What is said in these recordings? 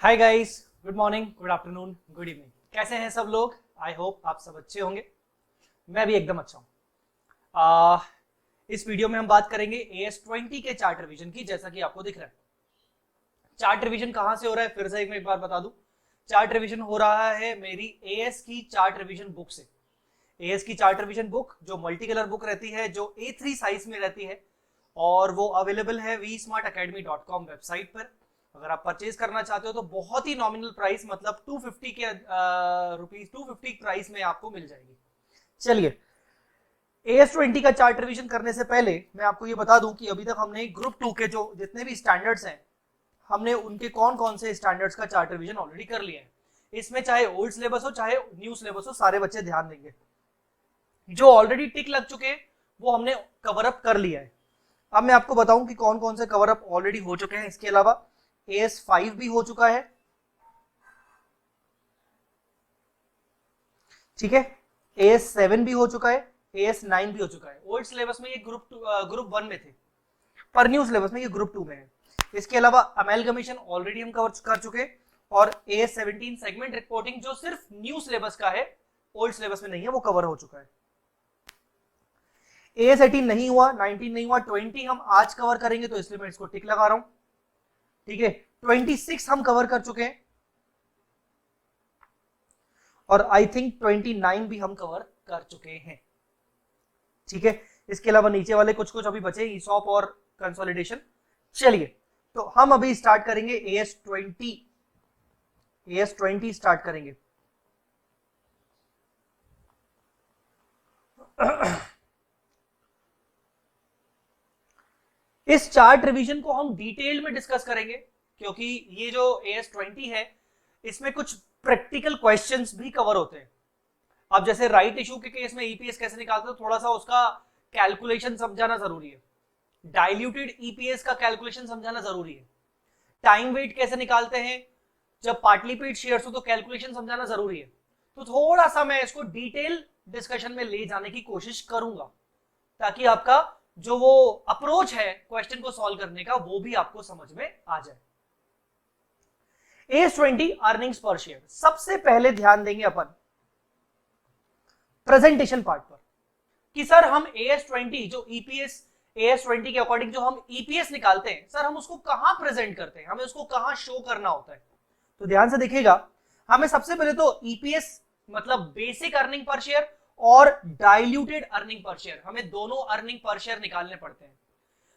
Hi guys, good morning, good afternoon, good evening. कैसे हैं सब लोग? आई होप आप सब अच्छे होंगे। मैं भी एकदम अच्छा हूँ। इस वीडियो में हम बात करेंगे AS20 के चार्ट रिवीजन की। जैसा कि आपको दिख रहा है, चार्ट रिवीजन कहाँ से हो रहा है फिर से एक बार बता दूं। चार्ट रिवीजन हो रहा है मेरी AS की चार्ट रिवीजन बुक से। AS की चार्ट रिवीजन बुक जो मल्टी कलर बुक रहती है, जो A3 साइज में रहती है, और वो अवेलेबल है vsmartacademy.com वेबसाइट पर। अगर आप परचेज करना चाहते हो तो बहुत ही नॉमिनल प्राइस, मतलब 250 के रुपीज 250 प्राइस में आपको मिल जाएगी। चलिए, AS20 का चार्ट रिवीजन करने से पहले मैं आपको ये बता दूं कि अभी तक हमने ग्रुप 2 के जो जितने भी स्टैंडर्ड्स हैं, हमने उनके कौन कौन से स्टैंडर्ड्स का चार्ट रिवीजन ऑलरेडी कर लिया है। इसमें चाहे ओल्ड सिलेबस हो चाहे न्यू सिलेबस हो, सारे बच्चे ध्यान देंगे। जो ऑलरेडी टिक लग चुके हैं वो हमने कवर अप कर लिया है। अब मैं आपको बताऊं कि कौन कौन से कवर अप ऑलरेडी हो चुके हैं। इसके अलावा AS5 भी हो चुका है, ठीक है। AS7 भी हो चुका है, AS9 भी हो चुका है। ओल्ड सिलेबस में ये ग्रुप 1 में थे, पर न्यू सिलेबस में ये ग्रुप 2 में है। इसके अलावा अमेलगमेशन ऑलरेडी हम कवर कर चुके हैं, और AS17 सेगमेंट रिपोर्टिंग जो सिर्फ न्यू सिलेबस का है, ओल्ड सिलेबस में नहीं है, वो कवर हो चुका है। AS18 नहीं हुआ, 19 नहीं हुआ, 20 हम आज कवर करेंगे तो इसलिए मैं इसको टिक लगा रहा हूं, ठीक है। 26 हम कवर कर चुके हैं, और आई थिंक 29 भी हम कवर कर चुके हैं, ठीक है। इसके अलावा नीचे वाले कुछ कुछ अभी बचे, ईसॉप और कंसोलिडेशन। चलिए, तो हम अभी स्टार्ट करेंगे AS20 स्टार्ट करेंगे। इस चार्ट रिवीजन को हम डिटेल में डिस्कस करेंगे, क्योंकि ये जो AS20 है इसमें कुछ प्रैक्टिकल क्वेश्चंस भी कवर होते हैं। अब जैसे राइट इशू के केस में EPS कैसे निकालते हैं, थोड़ा सा उसका कैलकुलेशन समझाना जरूरी है। डाइल्यूटेड EPS का कैलकुलेशन समझाना जरूरी है। टाइम वेट कैसे निकालते हैं, जब पार्टली पेड शेयर्स हो तो कैलकुलेशन समझाना जरूरी है। तो थोड़ा सा मैं इसको डिटेल डिस्कशन में ले जाने की कोशिश करूंगा, ताकि आपका जो वो अप्रोच है क्वेश्चन को सॉल्व करने का, वो भी आपको समझ में आ जाए। AS20 अर्निंग्स पर शेयर। सबसे पहले ध्यान देंगे अपन प्रेजेंटेशन पार्ट पर, कि सर हम AS20 जो EPS AS20 के अकॉर्डिंग जो हम EPS निकालते हैं, सर हम उसको कहां प्रेजेंट करते हैं, हमें उसको कहां शो करना होता है। तो ध्यान से देखिएगा, हमें सबसे पहले तो EPS मतलब बेसिक अर्निंग पर शेयर और डाइल्यूटेड अर्निंग पर शेयर, हमें दोनों अर्निंग पर शेयर निकालने पड़ते हैं।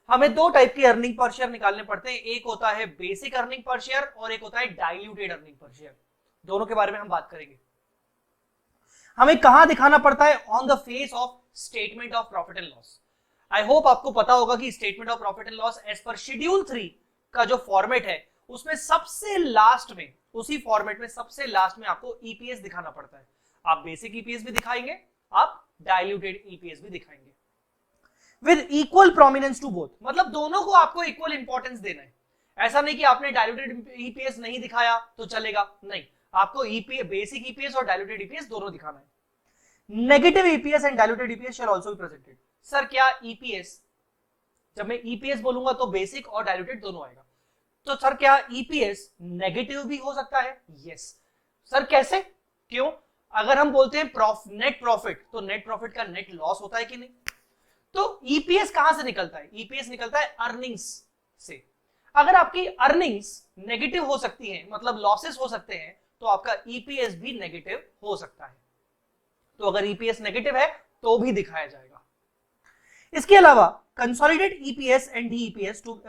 हमें दो टाइप के अर्निंग पर शेयर निकालने पड़ते हैं, एक होता है बेसिक अर्निंग पर शेयर और एक होता है डाइल्यूटेड अर्निंग पर शेयर। दोनों के बारे में हम बात करेंगे। हमें कहां दिखाना पड़ता है? On the face of statement of profit and loss. I hope आपको पता होगा कि statement of profit and loss as per schedule 3 का जो फॉर्मेट है, उसमें सबसे लास्ट में, उसी फॉर्मेट में सबसे लास्ट में आपको EPS दिखाना पड़ता है। आप बेसिक EPS भी दिखाएंगे, आप डाइल्यूटेड EPS भी दिखाएंगे, with equal prominence to both. मतलब दोनों को आपको इक्वल इंपॉर्टेंस देना है। ऐसा नहीं कि आपने डाइल्यूटेड EPS नहीं दिखाया तो चलेगा, नहीं, आपको बेसिक EPS और डाइल्यूटेड EPS दोनों दिखाना है। Negative EPS and diluted EPS shell also be presented. Sir क्या EPS, जब मैं EPS बोलूंगा तो बेसिक और डाइल्यूटेड दोनों आएगा, तो सर क्या EPS नेगेटिव भी हो सकता है? यस। सर कैसे, क्यों? अगर हम बोलते हैं नेट प्रॉफिट, तो नेट प्रॉफिट का नेट लॉस होता है कि नहीं? तो EPS कहां से निकलता है? EPS निकलता है अर्निंग्स से। अगर आपकी अर्निंग्स नेगेटिव हो सकती हैं, मतलब लॉसेस हो सकते हैं, तो आपका EPS भी नेगेटिव हो सकता है। तो अगर EPS नेगेटिव है तो भी दिखाया जाएगा। इसके अलावा consolidate EPS and DEPS to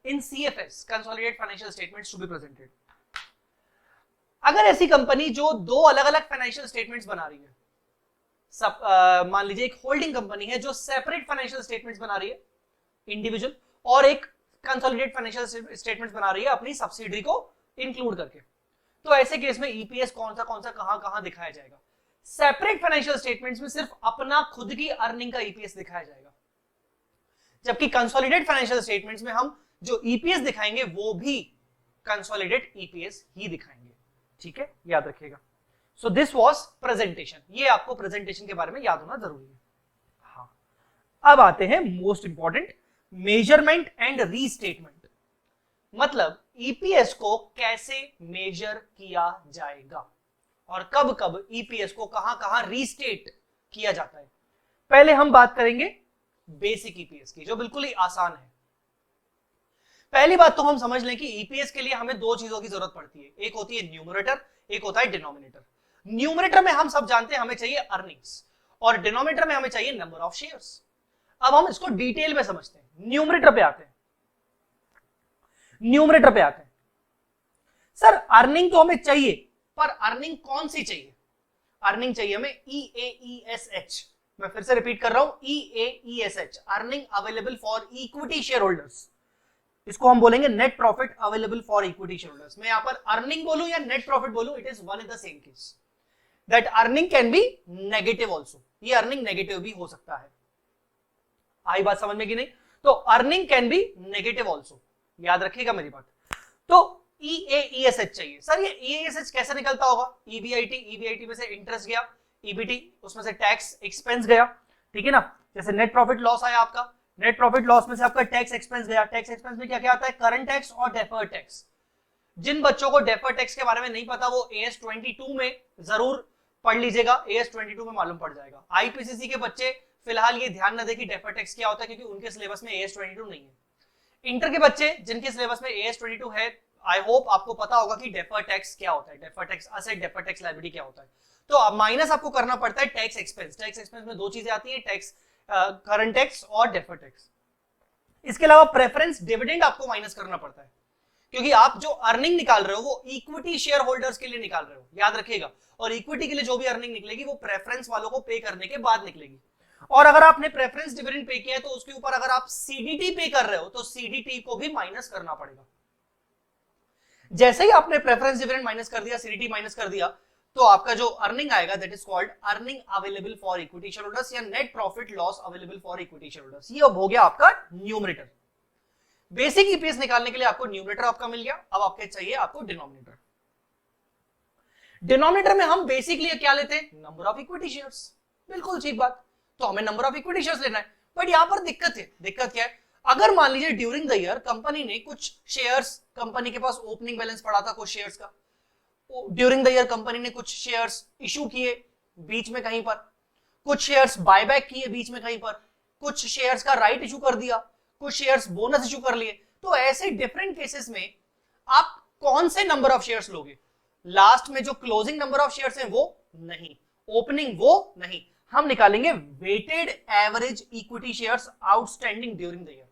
in CFS, consolidate financial statements to be presented. अगर ऐसी कंपनी जो दो अलग अलग फाइनेंशियल स्टेटमेंट्स बना रही है, सब मान लीजिए एक होल्डिंग कंपनी है जो सेपरेट फाइनेंशियल स्टेटमेंट्स बना रही है इंडिविजुअल, और एक कंसोलिडेट फाइनेंशियल स्टेटमेंट्स बना रही है अपनी सब्सिडरी को इंक्लूड करके, तो ऐसे केस में EPS कौन सा कहां दिखाया जाएगा? सेपरेट फाइनेंशियल स्टेटमेंट्स में सिर्फ अपना खुद की अर्निंग का EPS दिखाया जाएगा, जबकि कंसोलिडेट फाइनेंशियल स्टेटमेंट्स में हम जो EPS दिखाएंगे वो भी कंसोलिडेट EPS ही दिखाएंगे, ठीक है, याद रखिएगा। So this was presentation. ये आपको प्रेजेंटेशन के बारे में याद होना जरूरी है। हाँ, अब आते हैं most important, measurement and restatement. मतलब ईपीएस को कैसे मेजर किया जाएगा और कब कब ईपीएस को कहां कहां रीस्टेट किया जाता है। पहले हम बात करेंगे बेसिक ईपीएस की, जो बिल्कुल ही आसान है। पहली बात तो हम समझ लें कि ईपीएस के लिए हमें दो चीजों की जरूरत पड़ती है, एक होती है न्यूमरेटर, एक होता है डिनोमिनेटर। न्यूमरेटर में हम सब जानते हैं हमें चाहिए अर्निंग्स और डिनोमिनेटर में हमें चाहिए नंबर ऑफ शेयर्स। अब हम इसको डिटेल में समझते हैं। न्यूमरेटर पे आते हैं। न्यूमरेटर पे आते हैं। सर अर्निंग तो हमें चाहिए, पर अर्निंग कौन सी चाहिए? अर्निंग चाहिए हमें EAESH। मैं फिर से रिपीट कर रहा हूं, EAESH, earning available for equity share holders. इसको हम बोलेंगे net profit available for equity share holders. मैं यहां पर अर्निंग बोलूं या नेट प्रॉफिट बोलूं, it is one in the same case. That earning can be negative also. ये अर्निंग नेगेटिव भी हो सकता है। आई बात समझ में कि नहीं? तो earning can be negative also, याद रखिएगा मेरी बात। तो EAESH चाहिए। सर ये EAESH कैसे निकलता होगा? EBIT में से इंटरेस्ट गया, EBT उसमें से टैक्स एक्सपेंस गया, ठीक है ना। जैसे नेट प्रॉफिट लॉस आया आपका, नेट प्रॉफिट लॉस में से आपका टैक्स एक्सपेंस गया। टैक्स एक्सपेंस में क्या क्या आता है? करंट टैक्स और डेफर्ड टैक्स। जिन बच्चों को डेफर्ड टैक्स के बारे में नहीं पता वो AS22 में जरूर पढ़ लीजिएगा, AS22 में मालूम पड़ जाएगा। IPCC के बच्चे फिलहाल ये ध्यान न दें कि डेफर्ड टैक्स क्या होता है, क्योंकि उनके सिलेबस में AS22 नहीं है। इंटर के बच्चे जिनके सिलेबस में AS22 है, आई होप आपको पता होगा कि डेफर्ड टैक्स क्या होता है, deferred tax asset, deferred tax liability क्या होता है। तो अब माइनस आपको करना पड़ता है टैक्स एक्सपेंस। टैक्स एक्सपेंस में दो चीजें आती है, टैक्स करंट टैक्स और डेफर्ड टैक्स। इसके अलावा प्रेफरेंस डिविडेंड आपको माइनस करना पड़ता है, क्योंकि आप जो अर्निंग निकाल रहे हो वो इक्विटी शेयर होल्डर्स के लिए निकाल रहे हो, याद रखिएगा। और इक्विटी के लिए जो भी अर्निंग निकलेगी वो प्रेफरेंस वालों को पे करने के बाद निकलेगी। और अगर आपने प्रेफरेंस डिविडेंड पे किया है तो उसके ऊपर अगर आप सीडीटी पे कर रहे हो तो सीडीटी को भी माइनस करना पड़ेगा। जैसे ही आपने प्रेफरेंस डिविडेंड माइनस कर दिया, सीडीटी माइनस कर दिया, तो आपका जो अर्निंग आएगा that is called earning available for equity share holders या net profit loss available for equity share holders. ये अब हो गया आपका न्यूमरेटर। बेसिक ईपीएस निकालने के लिए आपको न्यूमरेटर आपका मिल गया। अब आपके चाहिए आपको डिनोमिनेटर। डिनोमिनेटर में हम बेसिकली क्या लेते हैं? Number of equity shares. बिल्कुल ठीक बात, तो हमें नंबर ऑफ इक्विटी शेयर्स लेना है। बट यहां पर दिक्कत है। दिक्कत क्या है? अगर मान लीजिए ड्यूरिंग द ईयर कंपनी ने कुछ शेयर्स, कंपनी के पास ओपनिंग बैलेंस पड़ा था कुछ शेयर्स का, ड्यूरिंग द ईयर कंपनी ने कुछ शेयर्स इशू किए बीच में कहीं पर, कुछ शेयर्स बायबैक किए बीच में कहीं पर, कुछ शेयर्स का राइट इशू कर दिया, कुछ शेयर्स बोनस इशू कर लिए। तो ऐसे डिफरेंट केसेस में आप कौन से नंबर ऑफ शेयर्स लोगे? लास्ट में जो क्लोजिंग नंबर ऑफ शेयर्स हैं वो नहीं, ओपनिंग वो नहीं, हम निकालेंगे weighted average equity shares outstanding during the year.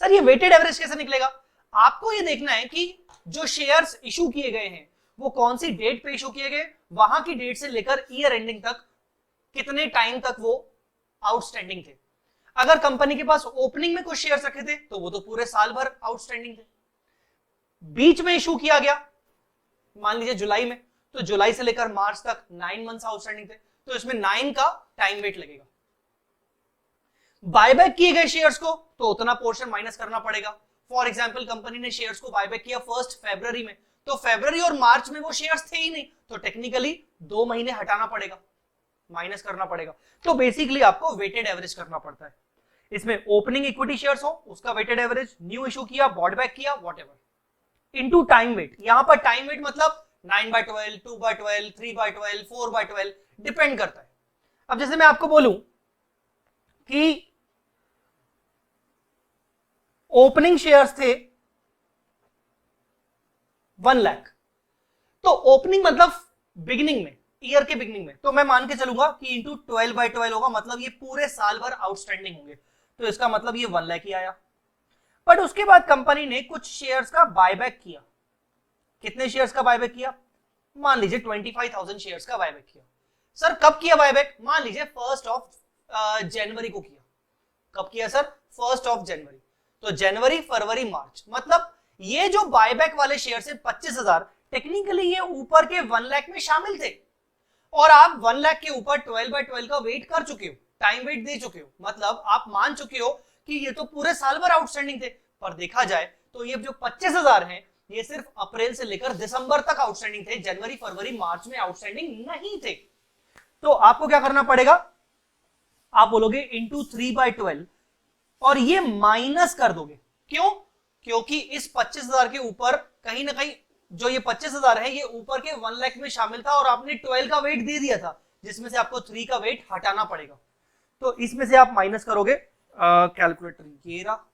Sir ये वेटेड एवरेज कैसे निकलेगा? आपको ये देखना है कि जो शेयर्स इशू किए गए हैं वो कौन सी डेट पे इशू किए गए, वहां की डेट से लेकर ईयर एंडिंग तक कितने टाइम तक वो आउटस्टैंडिंग थे। अगर कंपनी के पास ओपनिंग में कुछ शेयर्स रखे थे तो वो तो पूरे साल भर आउटस्टैंडिंग थे। बीच में इशू किया गया मान लीजिए जुलाई में, तो जुलाई से लेकर मार्च तक 9 मंथ्स आउटस्टैंडिंग थे, तो इसमें 9 का टाइम वेट लगेगा। बायबैक किए गए शेयर्स को तो उतना पोर्शन माइनस करना पड़ेगा। फॉर एग्जांपल कंपनी ने शेयर्स को बायबैक किया 1 फरवरी में, तो फरवरी और मार्च में वो शेयर्स थे ही नहीं, तो टेक्निकली 2 महीने हटाना पड़ेगा, माइनस करना पड़ेगा। तो बेसिकली आपको वेटेड एवरेज करना पड़ता है। इसमें ओपनिंग इक्विटी शेयर्स हो उसका वेटेड एवरेज, न्यू इशू किया, बॉट बैक किया, व्हाटएवर, इनटू टाइम वेट। यहां पर टाइम वेट मतलब 9/12, 2/12, 3/12, 4/12 डिपेंड करता है। अब जैसे मैं आपको बोलूं कि ओपनिंग शेयर्स थे 1 लाख, तो ओपनिंग मतलब बिगिनिंग में, ईयर के बिगिनिंग में, तो मैं मान के चलूंगा कि इंटू 12/12 होगा, मतलब ये पूरे साल भर आउटस्टैंडिंग होंगे, तो इसका मतलब ये 1 लाख ही आया। बट उसके बाद कंपनी ने कुछ शेयर्स का बायबैक किया। कितने शेयर्स का बायबैक किया? मान लीजिए 25,000 शेयर्स का बायबैक किया। सर कब किया बायबैक? मान लीजिए 1 जनवरी को किया। कब किया सर? 1 जनवरी। तो जनवरी, फरवरी, मार्च, मतलब ये जो बायबैक वाले शेयर से 25,000 टेक्निकली ये ऊपर के 1 लाख में शामिल थे, और आप 1 लाख के ऊपर 12/12 का वेट कर चुके हो, टाइम वेट दे चुके हो, मतलब आप मान चुके हो कि ये तो पूरे साल भर आउटस्टैंडिंग थे। पर देखा जाए तो ये जो 25,000 हैं ये सिर्फ अप्रैल से लेकर दिसंबर तक आउटस्टैंडिंग थे, जनवरी, फरवरी, मार्च में आउटस्टैंडिंग नहीं थे। तो आपको क्या करना पड़ेगा? आप बोलोगे इंटू 3/12 और ये माइनस कर दोगे। क्यों? क्योंकि इस 25,000 के ऊपर कहीं ना कहीं जो ये 25,000 है ये ऊपर के 1 लाख में शामिल था और आपने 12 का वेट दे दिया था, जिसमें से आपको 3 का वेट हटाना पड़ेगा। तो इसमें से आप माइनस करोगे, कैलकुलेटर ये रहा,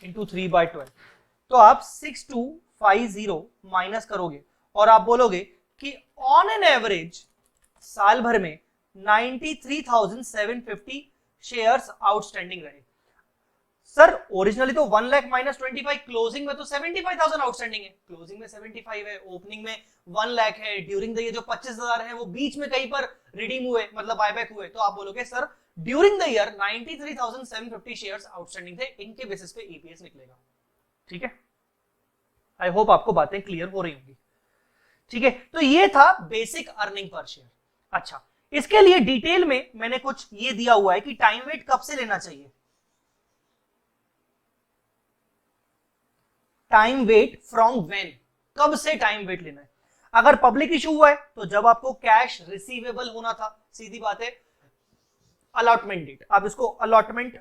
इंटू 3/12, तो आप 6250 माइनस करोगे और आप बोलोगे कि ऑन एन एवरेज साल भर में 93,750 शेयर्स आउटस्टैंडिंग रहे। सर ओरिजिनली तो 1 लाख माइनस 25, क्लोजिंग में तो 75,000 आउटस्टैंडिंग है, क्लोजिंग में 75 है, ओपनिंग में 1 लाख है, ड्यूरिंग द ईयर जो 25,000 है वो बीच में कहीं पर रिडीम हुए, मतलब बायबैक हुए, तो आप बोलोगे sir during the year 93,750 shares outstanding थे, इनके बेसिस पे ईपीएस निकलेगा। ठीक है, आई होप आपको बातें क्लियर हो रही होंगी। ठीक है, तो ये था बेसिक अर्निंग पर शेयर। अच्छा, इसके लिए डिटेल में मैंने कुछ ये दिया हुआ है कि टाइम वेट कब से लेना चाहिए। टाइम वेट फ्रॉम व्हेन, कब से टाइम वेट लेना है। अगर पब्लिक इशू हुआ है तो जब आपको कैश रिसीवेबल होना था, सीधी बात है, अलॉटमेंट डेट, आप इसको अलॉटमेंट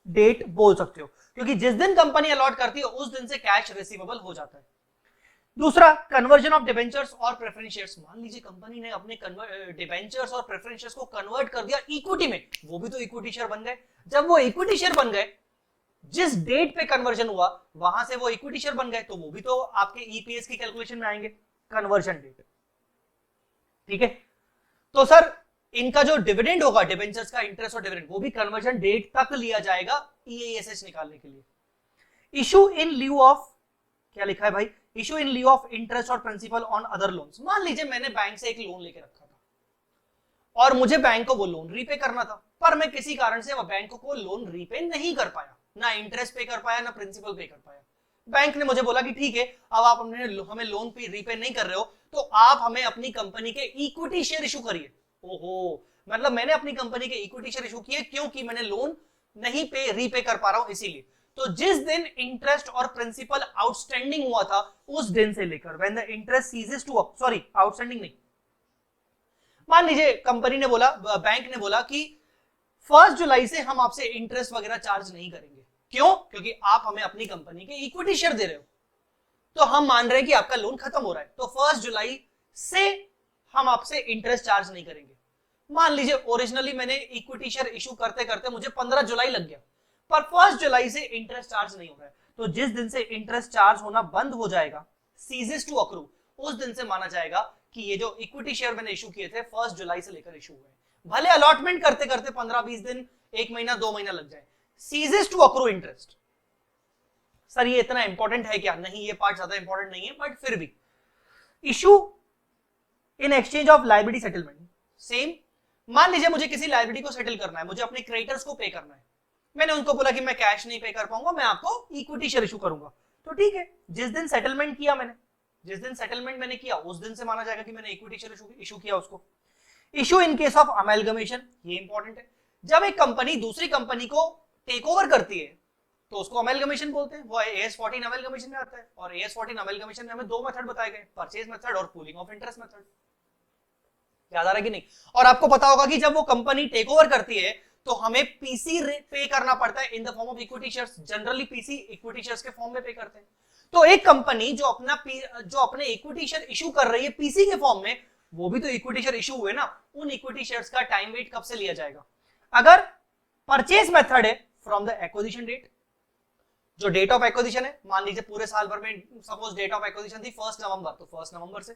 डेट बोल सकते हो, क्योंकि जिस दिन कंपनी अलॉट करती है उस दिन से कैश रिसीवेबल हो जाता है। दूसरा, कन्वर्जन ऑफ डिबेंचर्स और प्रेफरेंस शेयर्स। मान लीजिए कंपनी ने अपने डिबेंचर्स और प्रेफरेंस शेयर्स को कन्वर्ट कर दिया इक्विटी में, वो भी तो इक्विटी शेयर बन गए। जब वो इक्विटी शेयर बन गए, जिस डेट पे कन्वर्जन हुआ वहां से वो इक्विटी शेयर बन गए, तो वो भी तो आपके ईपीएस की कैलकुलेशन में आएंगे, कन्वर्जन डेट। ठीक है, तो सर इनका जो डिविडेंड होगा, डिबेंचर्स का इंटरेस्ट और डिविडेंड, वो भी कन्वर्जन डेट तक लिया जाएगा ईएएसएच निकालने के लिए। इशू इन ल्यू ऑफ, क्या लिखा है भाई, issue in lieu of interest और प्रिंसिपल ऑन अदर लोन्स। मान लीजिए मैंने बैंक से एक लोन लेके रखा था और मुझे बैंक को वो लोन रीपे करना था, पर मैं किसी कारण से बैंक को लोन रीपे नहीं कर पाया, ना इंटरेस्ट पे कर पाया ना प्रिंसिपल पे कर पाया। बैंक ने मुझे बोला कि ठीक है, अब आप हमें लोन पे रीपे नहीं कर रहे हो तो आप हमें अपनी कंपनी के इक्विटी शेयर इशू करिए। ओहो, मतलब मैंने अपनी कंपनी के इक्विटी शेयर इशू किए क्योंकि मैंने लोन नहीं पे रीपे कर पा रहा हूं, इसीलिए। तो जिस दिन इंटरेस्ट और प्रिंसिपल आउटस्टैंडिंग हुआ था उस दिन से लेकर, when the interest ceases to, sorry outstanding नहीं, मान लीजिए कंपनी ने बोला, बैंक ने बोला कि 1 जुलाई से हम आपसे इंटरेस्ट वगैरह चार्ज नहीं करेंगे। क्यों? क्योंकि आप हमें अपनी कंपनी के इक्विटी शेयर दे रहे हो, तो हम मान रहे हैं कि आपका लोन खत्म हो रहा है, तो 1 जुलाई से हम आपसे इंटरेस्ट चार्ज नहीं करेंगे। मान लीजिए ओरिजिनली मैंने इक्विटी शेयर इशू करते करते मुझे 15 जुलाई लग गया, पर 1 जुलाई से इंटरेस्ट चार्ज नहीं हो रहा है, तो जिस दिन से इंटरेस्ट चार्ज होना बंद हो जाएगा, सीजेस टू अक्रू, उस दिन से माना जाएगा कि ये जो इक्विटी शेयर मैंने इशू किए थे 1 जुलाई से लेकर इशू हुए। भले अलॉटमेंट करते करते 15-20 दिन, 1 महीना 2 महीना लग जाए, ceases to accrue interest. Sir ये इतना इंपॉर्टेंट है क्या? नहीं, ये पार्ट ज्यादा इंपॉर्टेंट नहीं है, बट फिर भी issue in exchange of liability settlement, same. मान लीजिए मुझे किसी लायबिलिटी को सेटल करना है, मुझे अपने क्रेडिटर्स को पे करना है, मैंने उनको बोला कि मैं कैश नहीं पे कर पाऊंगा, मैं आपको इक्विटी शेयर इशू करूंगा, तो ठीक है, जिस दिन सेटलमेंट किया मैंने, जिस दिन सेटलमेंट मैंने किया उस दिन से माना जाएगा कि मैंने इक्विटी शेयर इशू किया उसको। Issue in case of amalgamation, ये इंपॉर्टेंट है, जब एक कंपनी दूसरी कंपनी को टेक ओवर करती है तो उसको अमेलगमेशन बोलते हैं, वो AS14 अमेलगमेशन में आता है, और AS14 अमेलगमेशन में हमें 2 मेथड बताए गए, परचेज मेथड और पूलिंग ऑफ इंटरेस्ट मेथड। याद आ रहा है कि नहीं? और आपको पता होगा कि जब वो कंपनी टेक ओवर करती है तो हमें पीसी पे करना पड़ता है in the form of equity shares, generally PC equity shares के फॉर्म में पे करते हैं। तो एक कंपनी जो अपने इक्विटी शेयर इशू कर रही है पीसी के फॉर्म में, वो भी तो इक्विटी शेयर इशू हुए ना, उन इक्विटी शेयर्स का टाइम वेट कब से लिया जाएगा? अगर परचेज मेथड है फ्रॉम द एक्विजिशन डेट, जो डेट ऑफ एक्विजिशन है, मान लीजिए पूरे साल भर में सपोज डेट ऑफ एक्विजिशन थी 1 नवंबर, तो 1 नवंबर से।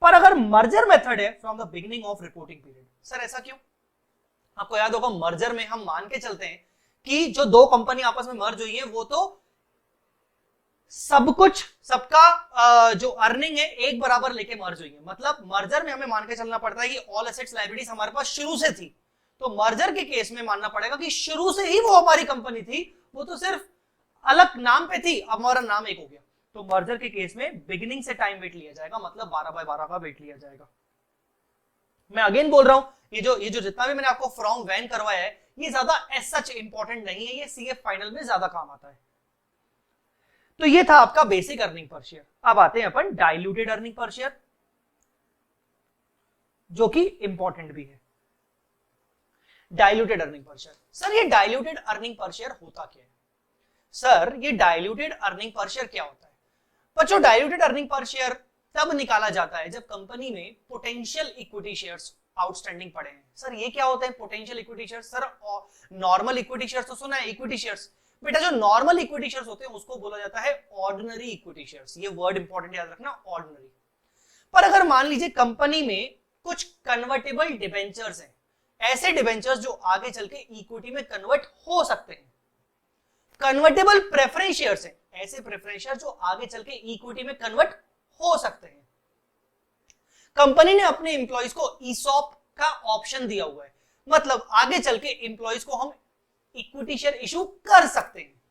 पर अगर मर्जर मेथड है from the beginning of reporting period. Sir ऐसा क्यों? आपको याद होगा मर्जर में हम मान के चलते हैं कि जो दो कंपनी आपस में मर्ज हुई है वो तो सब कुछ, सबका जो अर्निंग है एक बराबर लेके मर्ज हुई है। मतलब मर्जर में हमें मान के चलना पड़ता है कि ऑल एसेट्स लायबिलिटीज हमारे पास शुरू से थी, तो मर्जर के केस में मानना पड़ेगा कि शुरू से ही वो हमारी कंपनी थी, वो तो सिर्फ अलग नाम पे थी, अब हमारा नाम एक हो गया। तो मर्जर के केस में बिगिनिंग से टाइम वेट लिया जाएगा, मतलब 12/12 का वेट लिया जाएगा। मैं अगेन बोल रहा हूं, ये जो जितना भी मैंने आपको फ्रॉम व्हेन करवाया है, ये ज्यादा एज सच इंपॉर्टेंट नहीं है, ये सीएफ फाइनल में ज्यादा काम आता है। तो ये था आपका बेसिक अर्निंग पर शेयर। अब आते हैं अपन डाइल्यूटेड अर्निंग पर शेयर, जो कि इंपॉर्टेंट भी है। Diluted earning per share. Sir ये डाइल्यूटेड अर्निंग पर शेयर होता क्या है? सर ये डाइल्यूटेड अर्निंग पर शेयर क्या होता है? बच्चों डाइल्यूटेड अर्निंग पर शेयर तब निकाला जाता है जब कंपनी में पोटेंशियल इक्विटी शेयर्स आउटस्टैंडिंग पड़े हैं। सर ये क्या होता है potential equity shares? Sir normal equity shares तो सुना है, इक्विटी शेयर्स। बेटा जो नॉर्मल इक्विटी शेयर्स होते हैं उसको बोला जाता है ऑर्डिनरी इक्विटी शेयर्स। ये वर्ड इंपॉर्टेंट याद रखना, ऑर्डिनरी। पर अगर मान लीजिए कंपनी में कुछ कन्वर्टेबल डिबेंचर्स हैं, ऐसे डिबेंचर्स जो आगे चल के इक्विटी में कन्वर्ट हो सकते हैं, कन्वर्टेबल प्रेफरेंस शेयर्स हैं, ऐसे प्रेफरेंस शेयर जो आगे चल के इक्विटी में कन्वर्ट हो सकते हैं। कंपनी ने अपने एम्प्लॉइज को ईसॉप का ऑप्शन दिया हुआ है, मतलब आगे चल के एम्प्लॉइज को हम इक्विटी शेयर इशू कर सकते हैं।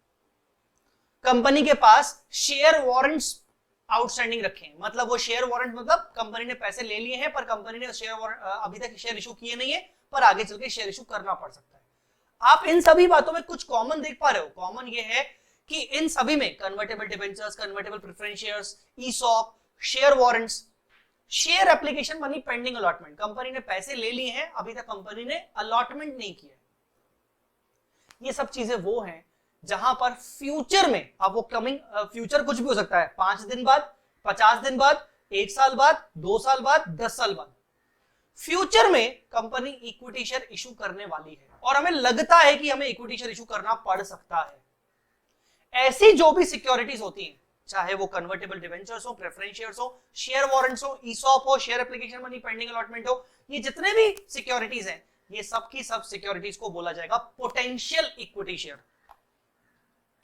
कंपनी के पास शेयर वारंट्स आउटस्टैंडिंग रखे हैं, मतलब वो शेयर वारंट मतलब कंपनी ने पैसे ले लिए हैं पर कंपनी ने शेयर वारंट अभी तक शेयर इशू किए नहीं है, पर आगे चल के शेयर इशू करना पड़ सकता है। आप इन सभी बातों में कुछ कॉमन देख पा रहे हो? कॉमन ये है कि इन सभी में convertible debentures, convertible preference shares, ESOP, share warrants, share application money pending allotment, company ने पैसे ले लिए हैं अभी तक कंपनी ने अलॉटमेंट नहीं किया। ये सब चीजें वो हैं जहां पर फ्यूचर में, अब वो कमिंग फ्यूचर कुछ भी हो सकता है, 5 दिन बाद, 50 दिन बाद, 1 साल बाद, 2 साल बाद, 10 साल बाद, फ्यूचर में कंपनी इक्विटी शेयर इशू करने वाली है और हमें लगता है कि हमें इक्विटी शेयर इशू करना पड़ सकता है। ऐसी जो भी सिक्योरिटीज होती हैं, चाहे वो कन्वर्टेबल डिबेंचर्स हो, प्रेफरेंस शेयर्स हो, शेयर वारंट्स हो, ईसॉप हो, share application money pending allotment हो, ये जितने भी सिक्योरिटीज हैं, ये सब की सब सिक्योरिटीज को बोला जाएगा potential equity share.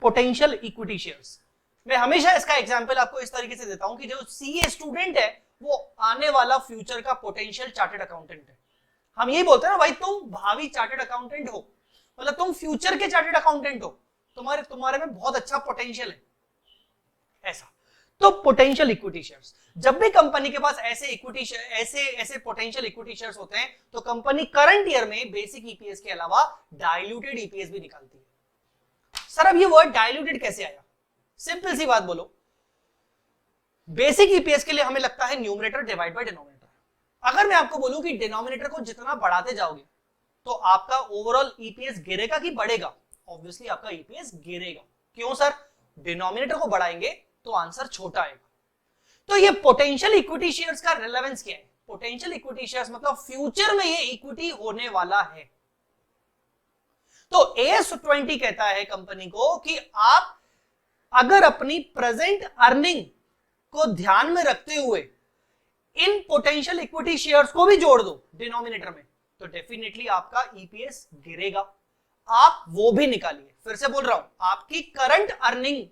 Potential equity shares. मैं हमेशा इसका एग्जांपल आपको इस तरीके से देता हूं कि जो सीए स्टूडेंट है वो आने वाला फ्यूचर का पोटेंशियल चार्टर्ड अकाउंटेंट है। हम यही बोलते हैं ना भाई, तुम भावी चार्टर्ड अकाउंटेंट हो, मतलब तुम फ्यूचर के चार्टर्ड अकाउंटेंट हो, तुम्हारे में बहुत अच्छा पोटेंशियल है, ऐसा। तो पोटेंशियल इक्विटी शेयर्स, जब भी कंपनी के पास ऐसे इक्विटी ऐसे पोटेंशियल इक्विटी शेयर्स होते हैं तो कंपनी करंट ईयर में बेसिक ईपीएस के अलावा डाइल्यूटेड ईपीएस भी निकालती है। सर अब ये वर्ड डाइल्यूटेड कैसे आया? सिंपल सी बात बोलो, बेसिक ईपीएस के लिए हमें लगता है न्यूमरेटर डिवाइड बाय डिनोमिनेटर। अगर मैं आपको बोलूं कि डिनोमिनेटर को जितना बढ़ाते जाओगे तो आपका ओवरऑल ईपीएस गिरेगा कि बढ़ेगा? ऑब्वियसली आपका ईपीएस गिरेगा। क्यों सर? डिनोमिनेटर को बढ़ाएंगे तो आंसर छोटा आएगा। तो ये पोटेंशियल इक्विटी शेयर्स का रिलेवेंस क्या है? पोटेंशियल इक्विटी शेयर्स मतलब फ्यूचर में ये इक्विटी होने वाला है। तो AS20 कहता है कंपनी को कि आप अगर अपनी प्रेजेंट अर्निंग को ध्यान में रखते हुए इन पोटेंशियल इक्विटी शेयर्स को भी जोड़ दो डिनोमिनेटर में, तो डेफिनेटली आपका ईपीएस गिरेगा। आप वो भी निकालिए। फिर से बोल रहा हूं, आपकी current earning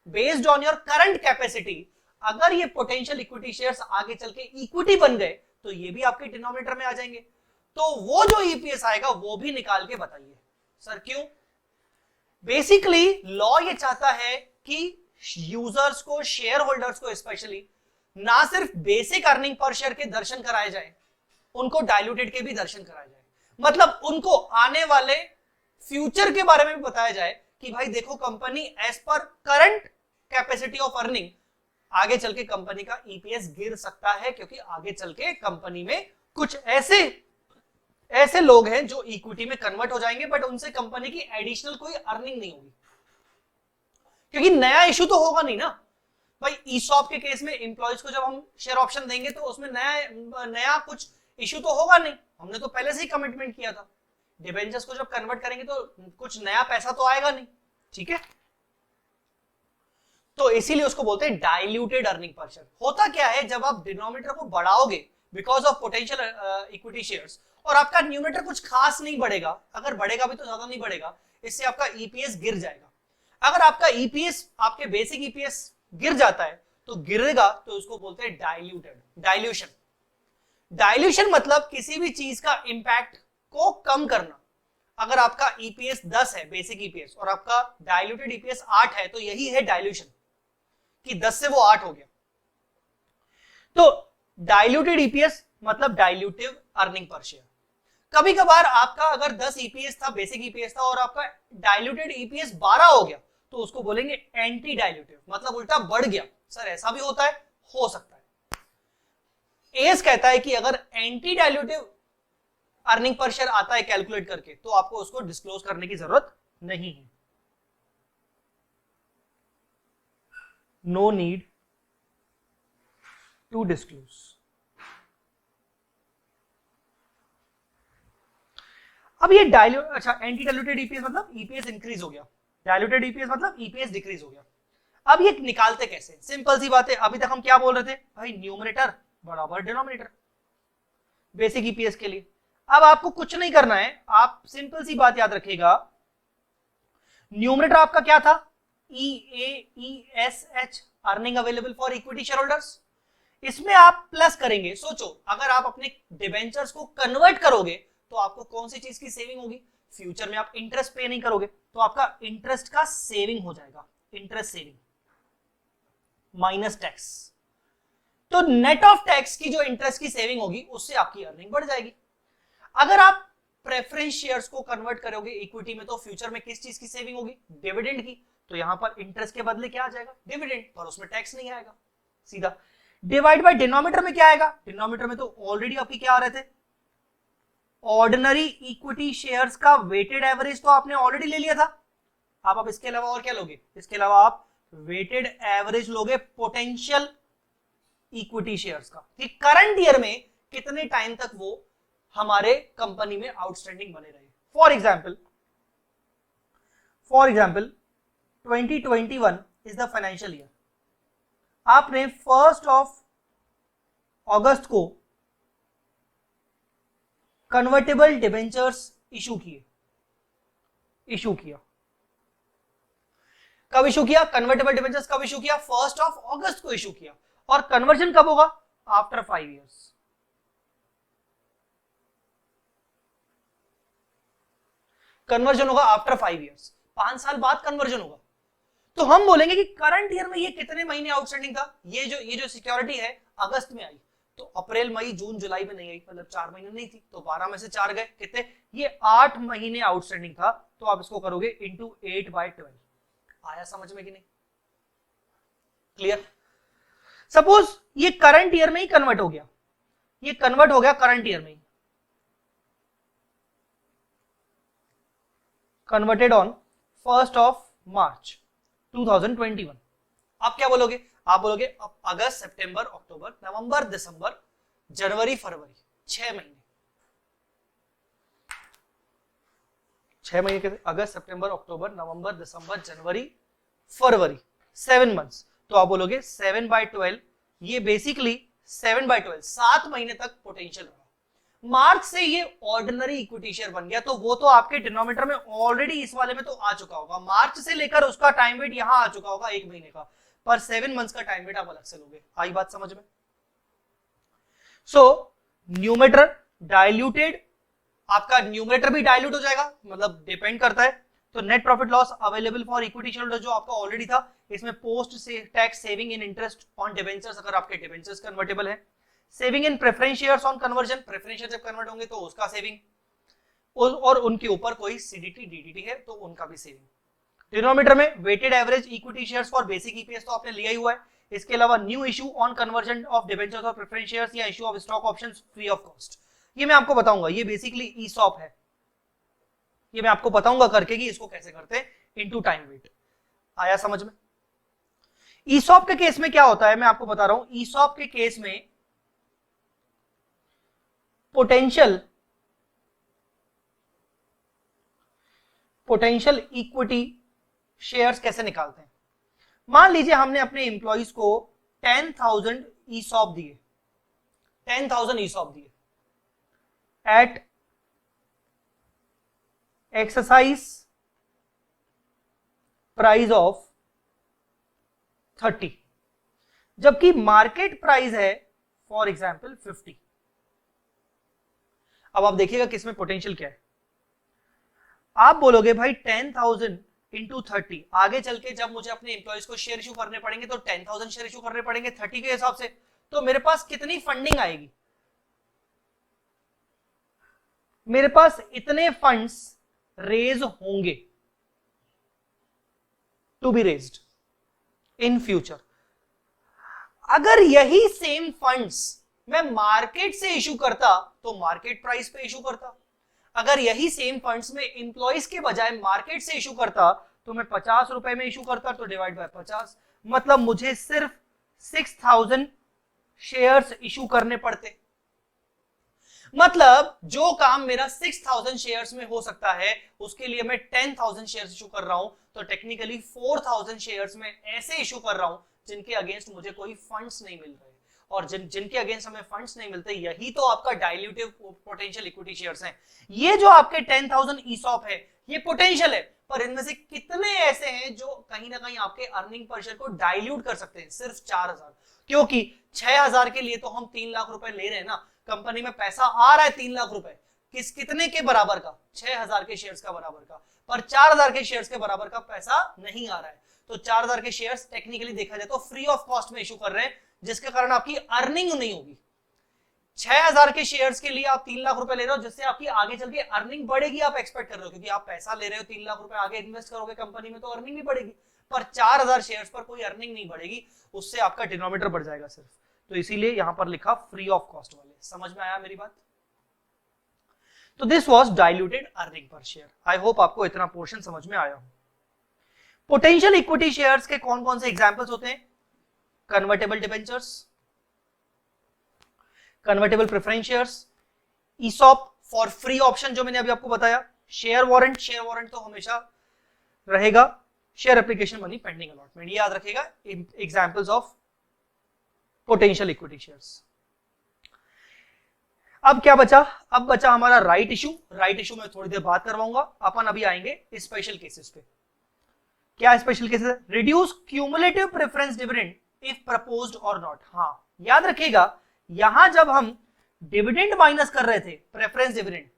based on your current capacity, अगर ये पोटेंशियल इक्विटी शेयर्स आगे चल के इक्विटी बन गए तो ये भी आपके डिनोमिनेटर में आ जाएंगे। तो वो जो ईपीएस आएगा वो भी निकाल के बताइए। सर क्यों? बेसिकली लॉ ये चाहता है कि यूजर्स को, शेयर होल्डर्स को स्पेशली, ना सिर्फ बेसिक अर्निंग पर शेयर के दर्शन कराए जाए, उनको डाइल्यूटेड के भी दर्शन कराए जाए। मतलब उनको आने वाले फ्यूचर के बारे में भी बताया जाए कि भाई देखो company as per current capacity of earning आगे चल के कंपनी का ईपीएस गिर सकता है, क्योंकि आगे चल के कंपनी में कुछ ऐसे लोग हैं जो इक्विटी में कन्वर्ट हो जाएंगे, बट उनसे कंपनी की एडिशनल कोई अर्निंग नहीं होगी, क्योंकि नया इशू तो होगा नहीं ना भाई। ईसॉप के केस में एम्प्लॉइज को जब हम शेयर ऑप्शन देंगे तो उसमें नया कुछ इशू तो होगा नहीं, हमने तो पहले से ही कमिटमेंट किया था। डिबेंचर्स को जब कन्वर्ट करेंगे तो कुछ नया पैसा तो आएगा नहीं, ठीक है। तो इसीलिए उसको बोलते हैं डाइल्यूटेड अर्निंग पर शेयर। होता क्या है, जब आप डिनोमिनेटर को बढ़ाओगे because of potential equity shares, और आपका न्यूमरेटर कुछ खास नहीं बढ़ेगा, अगर बढ़ेगा भी तो ज्यादा नहीं बढ़ेगा, इससे आपका ईपीएस गिर जाएगा। अगर आपका ईपीएस, आपके बेसिक ईपीएस गिर जाता है तो गिरेगा, तो उसको बोलते हैं डाइल्यूटेड, डाइल्यूशन। डाइल्यूशन मतलब किसी भी चीज का इंपैक्ट को कम करना। अगर आपका ईपीएस 10 है बेसिक ईपीएस और आपका डाइल्यूटेड ईपीएस 8 है, तो यही है डाइल्यूशन, कि 10 से वो 8 हो गया। तो डाइल्यूटेड ईपीएस मतलब डाइल्यूटिव अर्निंग पर शेयर। कभी कभार आपका अगर 10 ईपीएस था, बेसिक ईपीएस था, और आपका डाइल्यूटेड ईपीएस 12 हो गया, तो उसको बोलेंगे एंटी डाइल्यूटिव, मतलब उल्टा बढ़ गया। सर ऐसा भी होता है? हो सकता है। एस कहता है कि अगर anti dilutive earning per share आता है कैलकुलेट करके, तो आपको उसको डिस्क्लोज करने की जरूरत नहीं है। No need to disclose. अब ये डायल्यूट, अच्छा एंटी डायल्यूटेड ईपीएस मतलब ईपीएस इंक्रीज हो गया, डायल्यूटेड ईपीएस मतलब ईपीएस डिक्रीज हो गया। अब ये निकालते कैसे? सिंपल सी बात है, अभी तक हम क्या बोल रहे थे भाई, न्यूमरेटर बराबर डिनोमिनेटर बेसिक ईपीएस के लिए। अब आपको कुछ नहीं करना है, आप सिंपल सी बात याद रखिएगा, न्यूमरेटर आपका क्या था, EAESH earning available for equity share holders. इसमें आप प्लस करेंगे। सोचो अगर आप अपने डिबेंचर्स को कन्वर्ट करोगे तो आपको कौन सी चीज की सेविंग होगी, फ्यूचर में आप इंटरेस्ट पे नहीं करोगे तो आपका इंटरेस्ट का सेविंग हो जाएगा, इंटरेस्ट सेविंग माइनस टैक्स। तो नेट ऑफ टैक्स की जो इंटरेस्ट की सेविंग होगी उससे आपकी अर्निंग बढ़ जाएगी। अगर आप प्रेफरेंस शेयर्स को कन्वर्ट करोगे इक्विटी में तो फ्यूचर में किस चीज की सेविंग होगी, डिविडेंड की। तो यहां पर इंटरेस्ट के बदले क्या आ जाएगा, डिविडेंड, पर उसमें टैक्स नहीं आएगा सीधा। डिवाइड बाय डिनोमिनेटर में क्या आएगा, डिनोमिनेटर में तो ऑलरेडी आपकी क्या आ रहे थे, ऑर्डिनरी इक्विटी शेयर्स का वेटेड एवरेज तो आपने ऑलरेडी ले लिया था। आप इसके अलावा और क्या लोगे, इसके अलावा आप वेटेड एवरेज लोगे पोटेंशियल इक्विटी शेयर्स का, कि करंट ईयर में कितने टाइम तक वो हमारे कंपनी में आउटस्टैंडिंग बने रहे। For example 2021 is the financial year, आपने 1 अगस्त को कन्वर्टेबल डिबेंचर्स इशू किया। कब इशू किया, कन्वर्टेबल डिबेंचर्स कब इशू किया, 1 अगस्त को इशू किया। और कन्वर्जन कब होगा, आफ्टर 5 इयर्स। कन्वर्जन होगा आफ्टर 5 इयर्स, 5 साल बाद कन्वर्जन होगा। तो हम बोलेंगे कि करंट ईयर में ये कितने महीने आउटस्टैंडिंग था, ये जो सिक्योरिटी है अगस्त में आई, तो अप्रैल मई जून जुलाई में नहीं आई, मतलब 4 महीने नहीं थी, तो 12 में से 4 गए, कितने, ये 8 महीने आउटस्टैंडिंग था। तो आप इसको करोगे इंटू 8/12। आया समझ में कि नहीं, क्लियर। सपोज ये करंट ईयर में ही कन्वर्ट हो गया, ये कन्वर्ट हो गया करंट ईयर में ही, कन्वर्टेड ऑन 1 मार्च 2021। आप क्या बोलोगे, आप बोलोगे अब अगस्त सितंबर अक्टूबर नवंबर दिसंबर जनवरी फरवरी 6 महीने, 6 महीने कैसे, अगस्त सितंबर अक्टूबर नवंबर दिसंबर जनवरी फरवरी 7 मंथ्स। तो आप बोलोगे 7/12, ये बेसिकली 7/12 7 महीने तक पोटेंशियल रहा। मार्च से ये ऑर्डिनरी इक्विटी शेयर बन गया, तो वो तो आपके डिनोमिनेटर में ऑलरेडी इस वाले में तो आ चुका होगा, मार्च से लेकर उसका टाइम वेट यहां आ चुका होगा 1 महीने का, पर 7 मंथ्स का टाइम वेट आप अलग से लोगे। आई बात समझ में। सो न्यूमरेटर डाइल्यूटेड, आपका न्यूमरेटर भी डाइल्यूट हो जाएगा, मतलब डिपेंड करता है। तो net profit loss available for equity share holder जो आपका ऑलरेडी था, इसमें पोस्ट से tax saving in interest on debentures, अगर आपके डिबेंचर्स कन्वर्टेबल है, saving in preference shares on conversion, preference share जब कन्वर्ट होंगे तो उसका सेविंग, और उनके ऊपर कोई सीडीटी डीडीटी है तो उनका भी सेविंग। डिनोमिनेटर में weighted average equity shares for basic EPS तो आपने लिया ही हुआ है, इसके अलावा new issue on conversion of debentures और प्रेफरेंस शेयर्स या issue of stock options free of cost, ये मैं आपको बताऊंगा, ये बेसिकली ईसॉप है, ये मैं आपको बताऊंगा करके कि इसको कैसे करते हैं इनटू टाइम वेट। आया समझ में। ईसॉप के केस में क्या होता है मैं आपको बता रहा हूं, ईसॉप के केस में पोटेंशियल इक्विटी शेयर्स कैसे निकालते हैं। मान लीजिए हमने अपने एम्प्लॉइज को 10,000 ईसॉप दिए, 10,000 ईसॉप दिए एट एक्सरसाइज प्राइस ऑफ 30, जबकि मार्केट प्राइस है फॉर एग्जाम्पल 50। अब आप देखिएगा किसमें पोटेंशियल क्या है। आप बोलोगे भाई 10,000 इंटू 30, आगे चल के जब मुझे अपने एम्प्लॉइज को शेयर इशू करने पड़ेंगे तो 10,000 शेयर इशू करने पड़ेंगे 30 के हिसाब से, तो मेरे पास कितनी फंडिंग आएगी, मेरे पास इतने फंड्स रेज होंगे to be raised in future. अगर यही सेम फंड्स मैं मार्केट से इशू करता तो मार्केट प्राइस पे इशू करता, अगर यही सेम फंड्स में इंप्लॉइज के बजाय मार्केट से इशू करता तो मैं 50 रुपए में इशू करता, तो डिवाइड बाय 50, मतलब मुझे सिर्फ 6000 शेयर्स इशू करने पड़ते। मतलब जो काम मेरा 6000 शेयर्स में हो सकता है उसके लिए मैं 10,000 शेयर्स इशू कर रहा हूं, तो टेक्निकली 4000 शेयर्स में ऐसे इशू कर रहा हूं जिनके अगेंस्ट मुझे कोई फंड्स नहीं मिल रहे, और जिनके अगेंस्ट हमें फंड्स नहीं मिलते, यही तो आपका डाइल्यूटिव पोटेंशियल इक्विटी शेयर्स हैं। ये जो आपके 10,000 ईसॉप है ये पोटेंशियल है, पर इनमें से कितने ऐसे हैं जो कहीं ना कहीं आपके अर्निंग पर शेयर को डाइल्यूट कर सकते हैं? सिर्फ 4000, क्योंकि 6000 के लिए तो हम 3 लाख रुपए ले रहे हैं ना, कंपनी में पैसा आ रहा है 3 लाख रुपए, कितने के बराबर का? 6000 के शेयर्स का बराबर का, पर 4000 के शेयर्स के बराबर का पैसा नहीं आ रहा है। तो 4000 के शेयर्स टेक्निकली देखा जाए तो फ्री ऑफ कॉस्ट में इशू कर रहे हैं, जिसके कारण आपकी अर्निंग नहीं होगी। 6000 के शेयर्स के लिए आप 3 लाख रुपए ले रहे हो, जिससे आपकी आगे चल के अर्निंग बढ़ेगी, आप एक्सपेक्ट कर रहे हो, क्योंकि आप पैसा ले रहे हो 3 लाख रुपए आगे इन्वेस्ट करोगे कंपनी में तो अर्निंग भी बढ़ेगी, पर 4000 शेयर्स पर कोई अर्निंग नहीं बढ़ेगी, उससे आपका डिनोमिनेटर बढ़ जाएगा सिर्फ, तो इसीलिए यहां पर लिखा फ्री ऑफ कॉस्ट वाले। समझ में आया मेरी बात? तो this was diluted earning per share. I hope आपको इतना पोर्शन समझ में आया हो। पोटेंशियल इक्विटी शेयर्स के कौन कौन से एग्जांपल्स होते हैं? Convertible debentures, convertible preference shares, ESOP for free option जो मैंने अभी आपको बताया, शेयर वारंट, शेयर वारंट तो हमेशा रहेगा, share application money pending allotment, ये याद रखिएगा examples of potential equity shares. अब क्या बचा? अब बचा हमारा राइट इशू। राइट इशू में थोड़ी देर बात करवाऊंगा, अपन अभी आएंगे स्पेशल केसेस पे। क्या स्पेशल केसेस है? Reduce cumulative preference dividend if proposed और नॉट। हाँ याद रखिएगा, यहां जब हम डिविडेंड माइनस कर रहे थे प्रेफरेंस डिविडेंड,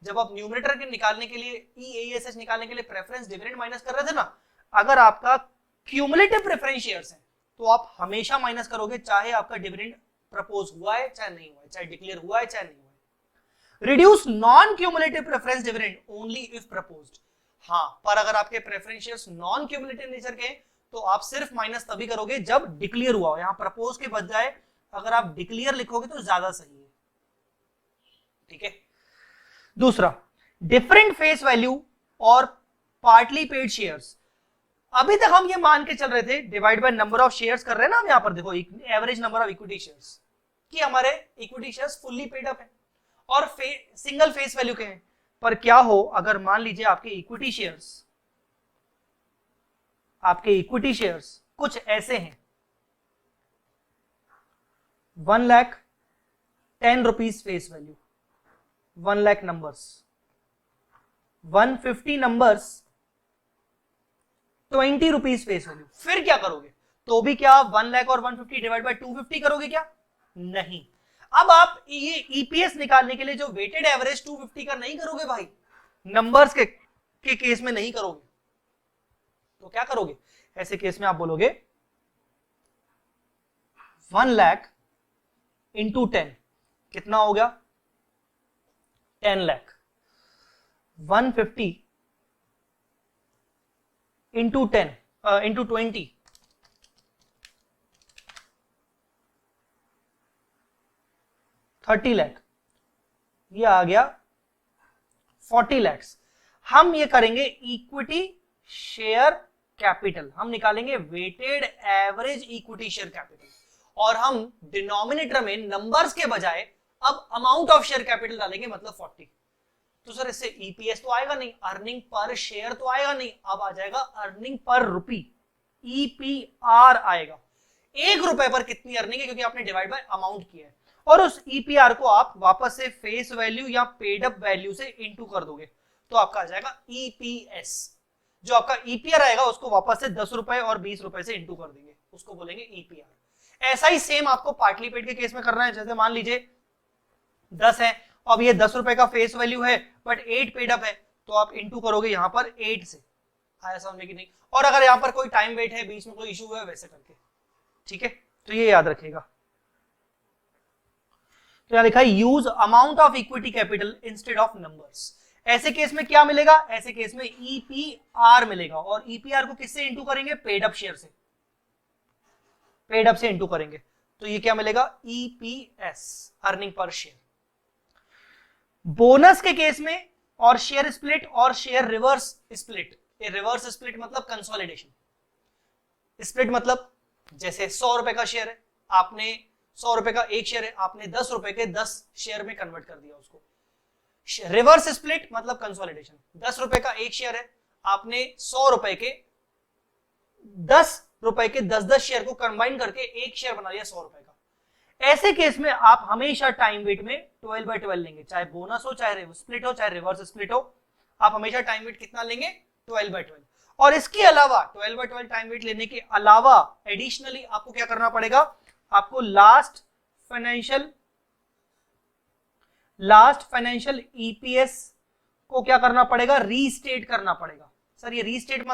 जब आप न्यूमरेटर के निकालने के लिए ईएएसएच निकालने के लिए प्रेफरेंस डिविडेंड माइनस कर रहे थे ना, अगर आपका क्यूमुलेटिव प्रेफरेंस शेयर्स है तो आप हमेशा माइनस करोगे, चाहे आपका डिविडेंड प्रपोज हुआ है चाहे नहीं हुआ है, चाहे डिक्लेयर हुआ है चाहे नहीं हुआ है। Reduce non cumulative preference dividend only if proposed. हाँ, पर अगर आपके preference shares non cumulative nature के तो आप सिर्फ माइनस तभी करोगे जब डिक्लेयर हुआ हो। यहां प्रपोज के बजाय अगर आप डिक्लेयर लिखोगे तो ज्यादा सही है, ठीक है। दूसरा, डिफरेंट फेस वैल्यू और पार्टली पेड शेयर्स। अभी तक हम ये मान के चल रहे थे divide by number of shares कर रहे हैं ना, हम यहां पर देखो average number of equity shares, कि हमारे equity shares fully paid up है और सिंगल फेस वैल्यू के हैं। पर क्या हो अगर मान लीजिए आपके इक्विटी शेयर्स कुछ ऐसे हैं, 1,10,000 rupees face value, 1,00,000 numbers, 150 numbers, 20 rupees face value, फिर क्या करोगे? तो भी क्या 1,00,000 और 150 डिवाइड बाय 250 करोगे क्या? नहीं। अब आप ये ईपीएस निकालने के लिए जो वेटेड एवरेज 250 का नहीं करोगे भाई, नंबर्स के केस में नहीं करोगे, तो क्या करोगे? ऐसे केस में आप बोलोगे 1,00,000 इंटू 10 कितना हो गया? 10 लाख। 150 इंटू 10 इंटू 20 30 लाख, ये आ गया 40 लाख। हम ये करेंगे इक्विटी शेयर कैपिटल, हम निकालेंगे weighted average equity share capital, और हम डिनोमिनेटर में नंबर्स के बजाय अब अमाउंट ऑफ शेयर कैपिटल डालेंगे, मतलब 40। तो सर इससे ईपीएस तो आएगा नहीं, अर्निंग पर शेयर तो आएगा नहीं, अब आ जाएगा अर्निंग पर रुपी, ईपीआर आएगा। 1 रुपए पर कितनी अर्निंग है, क्योंकि आपने डिवाइड बाय अमाउंट किया है, और उस ईपीआर को आप वापस से फेस वैल्यू या पेड अप वैल्यू से इंटू कर दोगे, तो आपका आ जाएगा ईपीएस। जो आपका ईपीआर आएगा उसको वापस से 10 रुपए और 20 रुपए से इंटू कर देंगे, उसको बोलेंगे ईपीआर। ऐसा ही सेम आपको पार्टली पेड के केस में करना है। जैसे मान लीजिए 10 है, अब ये 10 रुपए का फेस वैल्यू है बट 8 पेड अप है, तो आप इंटू करोगे यहां पर 8 से। आया समझ में कि नहीं? और अगर यहां पर कोई टाइम वेट है, बीच में कोई इशू है, वैसे करके, ठीक है। तो ये याद रखिएगा। तो यहां लिखा है use amount of equity capital instead of numbers. ऐसे केस में क्या मिलेगा? ऐसे केस में ईपीआर मिलेगा, और ईपीआर को किससे इंटू करेंगे? पेड अप शेयर से, पेड अप से इंटू करेंगे। तो ये क्या मिलेगा, EPS, earning per share. Bonus के केस में और शेयर स्प्लिट और share reverse split, reverse split मतलब कंसोलिडेशन, स्प्लिट मतलब जैसे 100 रुपए का शेयर है, आपने 100 रुपए का एक शेयर है, आपने 10 रुपए के 10 शेयर में कन्वर्ट कर दिया उसको। रिवर्स स्प्लिट मतलब कंसोलिडेशन, 10 रुपए का एक शेयर है, आपने 100 रुपए के 10 रुपए के 10-10 शेयर को कंबाइन करके एक शेयर बना लिया 100 रुपए का। ऐसे केस में आप हमेशा टाइम वेट में 12/12 लेंगे, चाहे बोनस हो, चाहे स्प्लिट हो, चाहे रिवर्स स्प्लिट हो, आप हमेशा टाइम वेट कितना लेंगे, 12/12। और इसके अलावा 12/12 टाइम वेट लेने के अलावा एडिशनली आपको क्या करना पड़ेगा, आपको लास्ट फाइनेंशियल ईपीएस को क्या करना पड़ेगा, रीस्टेट करना पड़ेगा। सर ये रीस्टेट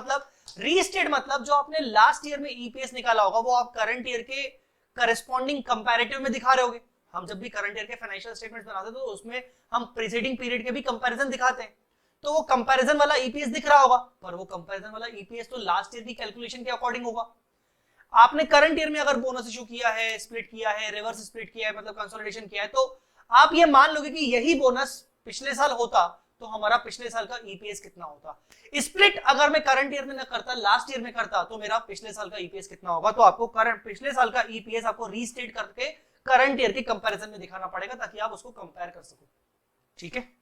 मतलब जो आपने लास्ट ईयर में ईपीएस निकाला होगा वो आप करंट ईयर के करस्पॉन्डिंग कंपैरेटिव में दिखा रहे होगे। हम जब भी करंट ईयर के फाइनेंशियल स्टेटमेंट्स बनाते हैं तो उसमें हम प्रीसीडिंग पीरियड के भी कंपैरिजन दिखाते हैं, तो वो कंपैरिजन वाला ईपीएस दिख रहा होगा, पर वो कंपैरिजन वाला ईपीएस तो लास्ट ईयर की कैलकुलेशन के अकॉर्डिंग होगा। आपने करंट ईयर में अगर बोनस इशू किया है, स्प्लिट किया है, रिवर्स स्प्लिट किया है, मतलब कंसोलिडेशन किया है, तो आप ये मान लोगे कि यही बोनस पिछले साल होता तो हमारा पिछले साल का ईपीएस कितना होता। स्प्लिट अगर मैं करंट ईयर में न करता, लास्ट ईयर में करता, तो मेरा पिछले साल का ईपीएस कितना होगा। तो आपको करंट पिछले साल का ईपीएस आपको रीस्टेट करके करंट ईयर के कंपैरिजन में दिखाना पड़ेगा ताकि आप उसको कंपेयर कर सको। ठीक है,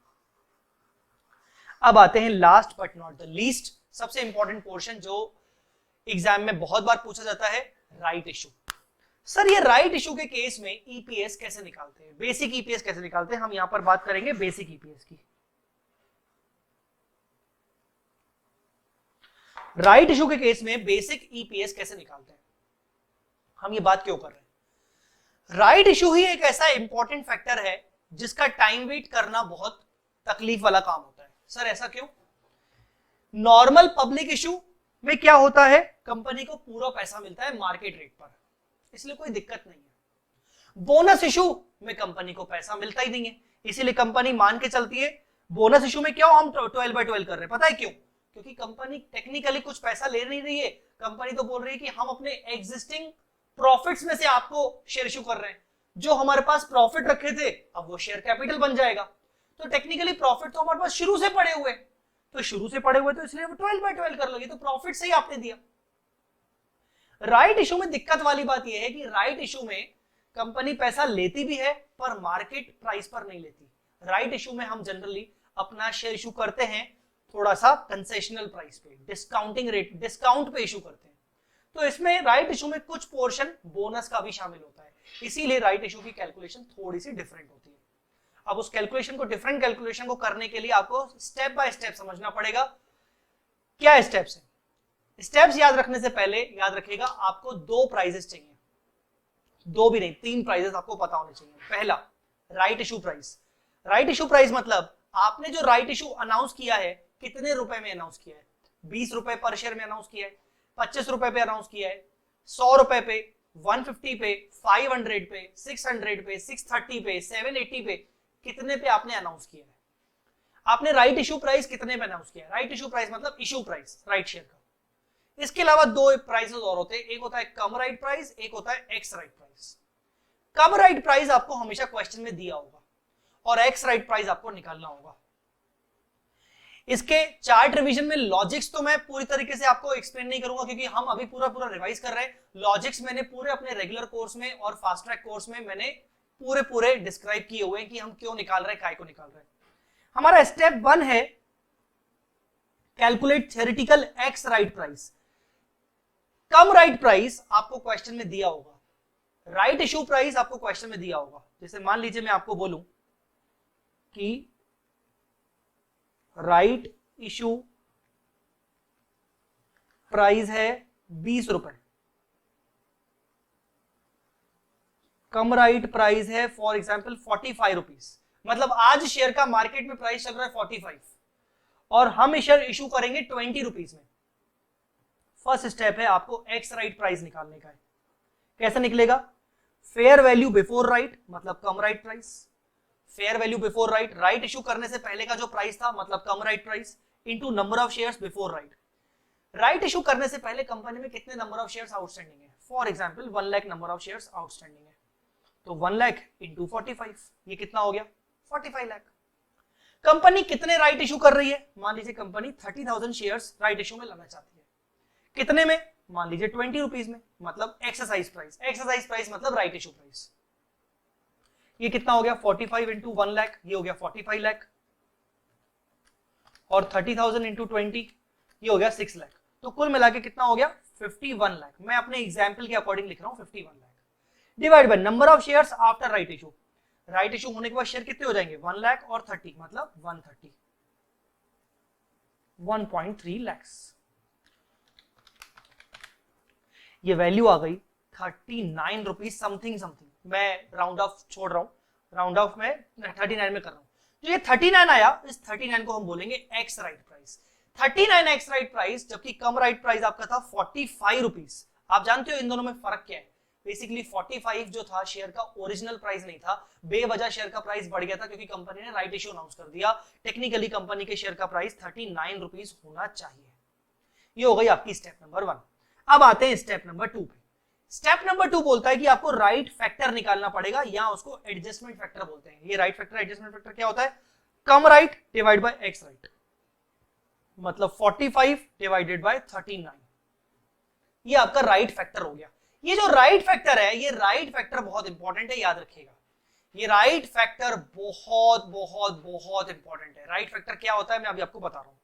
अब आते हैं last but not the least, सबसे इंपॉर्टेंट पोर्शन जो एग्जाम में बहुत बार पूछा जाता है, राइट इशू। सर ये राइट इशू के केस में ईपीएस कैसे निकालते हैं, बेसिक ईपीएस कैसे निकालते हैं, हम यहां पर बात करेंगे बेसिक ईपीएस की। राइट इशू के केस में बेसिक ईपीएस कैसे निकालते हैं, हम ये बात क्यों कर रहे हैं। राइट इशू ही एक ऐसा इंपॉर्टेंट फैक्टर है जिसका टाइम वेट करना बहुत तकलीफ वाला काम होता है। सर ऐसा क्यों, नॉर्मल पब्लिक इशू में क्या होता है, कंपनी को पूरा पैसा मिलता है मार्केट रेट पर, इसलिए कोई दिक्कत नहीं है। बोनस इशू में कंपनी को पैसा मिलता ही नहीं है, इसीलिए कंपनी मान के चलती है बोनस इशू में क्यों हम 12/12 कर रहे हैं, पता है क्यों, क्योंकि कंपनी टेक्निकली कुछ पैसा ले नहीं रही है, कंपनी तो बोल रही है कि हम अपने एग्जिस्टिंग प्रॉफिट्स में से आपको शेयर इशू कर रहे हैं, जो हमारे पास प्रॉफिट रखे थे अब वो शेयर कैपिटल बन जाएगा, तो टेक्निकली प्रॉफिट तो हमारे पास शुरू से पड़े हुए, तो शुरू से पड़े हुए तो इसलिए 12/12 कर लोगे, तो प्रॉफिट से ही आपने दिया। राइट इशू में दिक्कत वाली बात यह है कि राइट इशू में कंपनी पैसा लेती भी है पर मार्केट प्राइस पर नहीं लेती। राइट इशू में हम जनरली अपना शेयर इशू करते हैं थोड़ा सा कंसेशनल प्राइस पे, डिस्काउंटिंग रेट, डिस्काउंट पे इशू करते हैं, तो इसमें राइट इशू में कुछ पोर्शन बोनस का भी शामिल होता है, इसीलिए राइट इशू की कैलकुलेशन थोड़ी सी डिफरेंट होती है। अब उस कैलकुलेशन को, डिफरेंट कैलकुलेशन को करने के लिए आपको स्टेप बाय स्टेप समझना पड़ेगा। क्या स्टेप्स हैं, स्टेप्स याद रखने से पहले याद रखिएगा आपको 2 प्राइजेस चाहिए, 2 भी नहीं 3 प्राइजेस आपको पता होने चाहिए। पहला right issue price, right issue price मतलब आपने जो राइट इशू अनाउंस किया है कितने रुपए में अनाउंस किया है, 20 रुपए पर शेयर में अनाउंस किया है, 25 रुपए पे अनाउंस किया है, 100 रुपए पे, 150 पे, 500 पे, 600 पे, 630 पे, 780 पे, कितने पे आपने अनाउंस किया है। आपने राइट इशू प्राइस कितने पे अनाउंस किया है, राइट इशू प्राइस मतलब इशू प्राइस राइट शेयर का। इसके अलावा 2 प्राइसेस और होते हैं, एक होता है कम राइट प्राइस, एक होता है x right price. Cum right price आपको हमेशा क्वेश्चन में दिया होगा और एक्स राइट प्राइस आपको निकालना होगा। इसके चार्ट रिवीजन में लॉजिक्स तो मैं पूरी तरीके से आपको एक्सप्लेन नहीं करूंगा क्योंकि हम अभी पूरा रिवाइज कर रहे हैं। लॉजिक्स मैंने पूरे अपने रेगुलर कोर्स में और फास्ट ट्रैक कोर्स में मैंने पूरे डिस्क्राइब किए हुए हैं कि हम क्यों निकाल रहे हैं, काय को निकाल रहे हैं। हमारा स्टेप 1 है calculate theoretical ex right price. Cum right price आपको क्वेश्चन में दिया होगा, राइट इशू प्राइस आपको क्वेश्चन में दिया होगा। जैसे मान लीजिए मैं आपको बोलूं कि राइट इशू प्राइस है 20 रुपए, कम राइट प्राइस है फॉर एग्जांपल 45 रुपीज, मतलब आज शेयर का मार्केट में प्राइस चल रहा है 45 और हम शेयर इशू करेंगे 20 रुपीज में। फर्स्ट स्टेप है आपको एक्स राइट प्राइस निकालने का है। कैसे निकलेगा, फेयर वैल्यू बिफोर राइट मतलब cum right price, fair value before right, right issue करने से पहले का जो प्राइस था मतलब cum right price, into number of shares before right. Right issue करने से पहले कंपनी में कितने नंबर ऑफ शेयर्स आउटस्टैंडिंग है? For example 1 lakh number of shares outstanding है, तो 1 लाख इंटू 45, ये कितना हो गया? 45 लाख। कंपनी कितने राइट इशू कर रही है? मान लीजिए कंपनी 30,000 शेयर्स राइट इशू में लाना चाहती है। कितने में? मान लीजिए 20 रुपीज में, मतलब एक्सरसाइज प्राइस। एक्सरसाइज प्राइस मतलब राइट इशू प्राइस। ये कितना हो गया? 45 इंटू 1 लाख, ये हो गया 45 लाख, और 30,000 इंटू 20 ये हो गया 6 लाख। तो कुल मिला के कितना हो गया? 51 लाख। मैं अपने एग्जाम्पल के अकॉर्डिंग लिख रहा हूं 51 lakh divide by number of shares after right issue. Right issue होने के बाद शेयर कितने हो जाएंगे? 1 लाख और 30 मतलब 130, 1.3 लाख। ये वैल्यू आ गई 39 रुपीज समथिंग समथिंग। मैं राउंड ऑफ छोड़ रहा हूं, राउंड ऑफ में 39 में कर रहा हूं। तो ये 39 आया, इस 39 को हम बोलेंगे x right price. 39 x right price, जबकि कम राइट प्राइस आपका था 45 रुपीज। आप जानते हो इन दोनों में फर्क क्या है? बेसिकली 45 जो था शेयर का ओरिजिनल प्राइस नहीं था, बेवजह शेयर का प्राइस बढ़ गया था क्योंकि कंपनी ने राइट इशू अनाउंस कर दिया। टेक्निकली कंपनी के शेयर का प्राइस 39 रुपीज होना चाहिए। ये हो गई आपकी स्टेप नंबर 1। अब आते हैं स्टेप नंबर 2 पे। स्टेप नंबर 2 बोलता है कि आपको राइट फैक्टर निकालना पड़ेगा, या उसको एडजस्टमेंट फैक्टर बोलते हैं। ये राइट फैक्टर एडजस्टमेंट फैक्टर क्या होता है? Cum right divide by ex right, मतलब 45 डिवाइडेड बाय 39। ये आपका राइट फैक्टर हो गया। ये जो राइट फैक्टर है, ये राइट फैक्टर बहुत इंपॉर्टेंट है, याद रखिएगा। ये राइट फैक्टर बहुत बहुत बहुत इंपॉर्टेंट है। राइट फैक्टर क्या होता है मैं अभी आपको बता रहा हूं।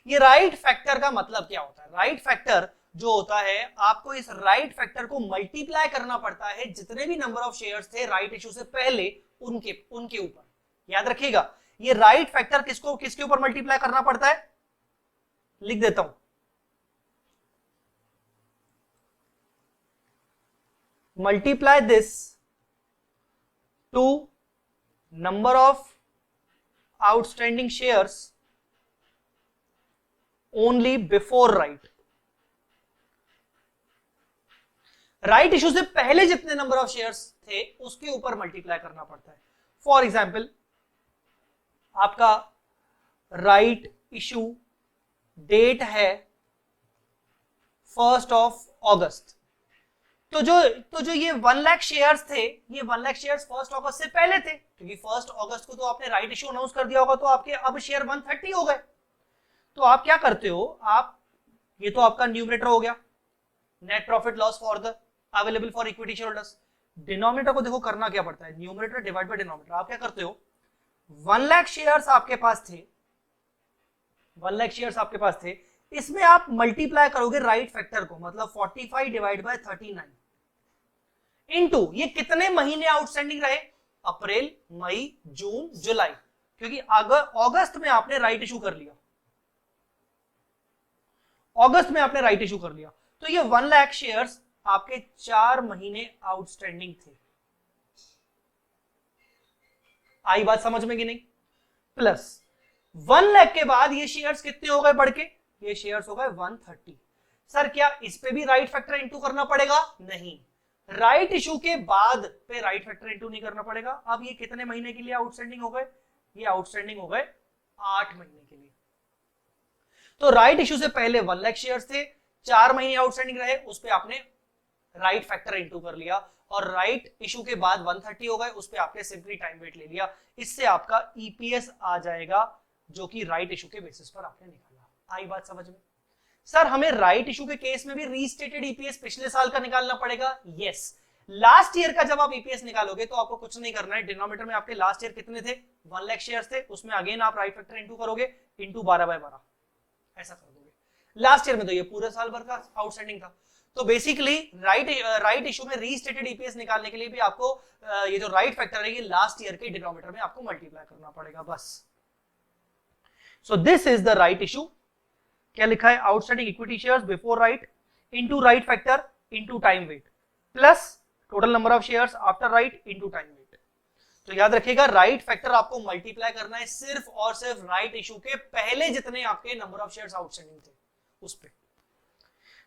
ये राइट फैक्टर का मतलब क्या होता है? राइट फैक्टर जो होता है, आपको इस राइट फैक्टर को मल्टीप्लाई करना पड़ता है जितने भी नंबर ऑफ शेयर्स थे राइट इशू से पहले उनके ऊपर। याद रखिएगा, ये राइट फैक्टर किसके ऊपर मल्टीप्लाई करना पड़ता है? लिख देता हूं, multiply this to number of outstanding shares only before right. Right issue से पहले जितने नंबर ऑफ शेयर्स थे उसके ऊपर मल्टीप्लाई करना पड़ता है। फॉर एग्जाम्पल, आपका राइट इशू डेट है 1 अगस्त। तो जो ये 1 लाख शेयर्स थे, ये 1 लाख शेयर्स 1 अगस्त से पहले थे, क्योंकि 1 अगस्त को तो आपने राइट इशू अनाउंस कर दिया होगा, तो आपके अब शेयर 130 हो गए। तो आप क्या करते हो? आप, ये तो आपका न्यूमरेटर हो गया, net profit loss for the available for equity share holders. Denominator को देखो करना क्या पड़ता है, न्यूमरेटर डिवाइड बाय डिनोमिनेटर। आप क्या करते हो? 1 लाख शेयर्स आपके पास थे, 1 लाख शेयर्स आपके पास थे, इसमें आप मल्टीप्लाई करोगे राइट फैक्टर को, मतलब 45 डिवाइड बाय 39 इनटू ये कितने महीने आउटस्टैंडिंग रहे? अप्रैल, मई, जून, जुलाई, क्योंकि अगस्त में आपने राइट इशू कर लिया, अगस्त में आपने राइट इशू कर लिया। तो ये 1 लाख शेयर्स आपके 4 महीने आउटस्टैंडिंग थे। आई बात समझ में कि नहीं? प्लस 1 लाख के बाद ये शेयर्स कितने हो गए बढ़ के? ये शेयर्स हो गए 130। सर क्या इस पे भी राइट फैक्टर इंटू करना पड़ेगा? नहीं, राइट इशू के बाद पे राइट फैक्टर इंटू नहीं करना पड़ेगा। अब ये कितने महीने के लिए आउटस्टैंडिंग हो गए? ये आउटस्टैंडिंग हो गए 8 महीने के लिए। तो राइट इशू से पहले 1 लाख शेयर्स थे, 4 महीने आउटस्टैंडिंग रहे, उस पे आपने राइट फैक्टर इंटू कर लिया, और राइट इशू के बाद 130 हो गए, उस पे आपने सिंपली टाइम वेट ले लिया। इससे आपका ईपीएस आ जाएगा जो कि राइट इशू के बेसिस पर आपने निकाला। आई बात समझ में? सर हमें राइट इशू के केस में भी रीस्टेटेड ईपीएस पिछले साल का निकालना पड़ेगा? यस, लास्ट ईयर का जब आप ईपीएस निकालोगे तो आपको कुछ नहीं करना है। डिनोमिनेटर में आपके लास्ट ईयर कितने थे? 1 लाख शेयर्स थे, उसमें अगेन आप राइट फैक्टर इंटू करोगे, इंटू 12/12 ऐसा कर दोगे। लास्ट ईयर में तो ये पूरे साल भर का आउटस्टैंडिंग था। तो बेसिकली राइट इशू में रीस्टेटेड ईपीएस निकालने के लिए भी आपको ये जो राइट फैक्टर है ये लास्ट ईयर के डिनोमिनेटर में आपको मल्टीप्लाई करना पड़ेगा बस। So this is the right issue. क्या लिखा है? Outstanding equity shares before right into right factor into time weight plus total number of shares after right into time weight. तो याद रखिएगा राइट फैक्टर आपको मल्टीप्लाई करना है सिर्फ और सिर्फ राइट इशू के पहले जितने आपके नंबर ऑफ शेयर्स आउटस्टैंडिंग थे उस पे।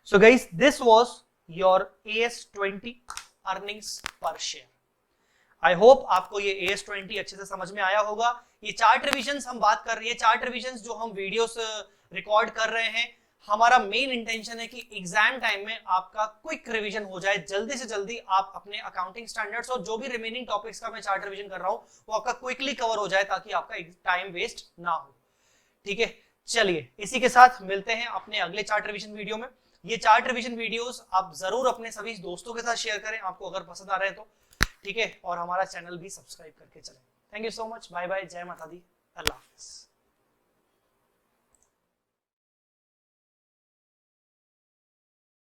So guys, this was your AS20 earnings per share. I hope आपको ये AS20 अच्छे से समझ में आया होगा। ये चार्ट रिविजन्स हम बात कर रही है, चार्ट रिविजन्स जो हम वीडियोस रिकॉर्ड कर रहे हैं, हमारा मेन इंटेंशन है कि एग्जाम टाइम में आपका क्विक रिवीजन हो जाए, जल्दी से जल्दी आप अपने अकाउंटिंग स्टैंडर्ड्स और जो भी रिमेनिंग टॉपिक्स का मैं चार्ट रिवीजन कर रहा हूं वो आपका क्विकली कवर हो जाए, ताकि आपका टाइम वेस्ट ना हो। ठीक है, चलिए इसी के साथ मिलते हैं अपने अगले चार्ट रिवीजन वीडियो में। ये चार्ट रिवीजन वीडियोस आप जरूर अपने सभी दोस्तों के साथ शेयर करें, आपको अगर पसंद आ रहे हैं तो। ठीक है, और हमारा चैनल भी सब्सक्राइब करके चलें। Thank you so much, bye bye, जय माता दी, अल्लाह हाफिज।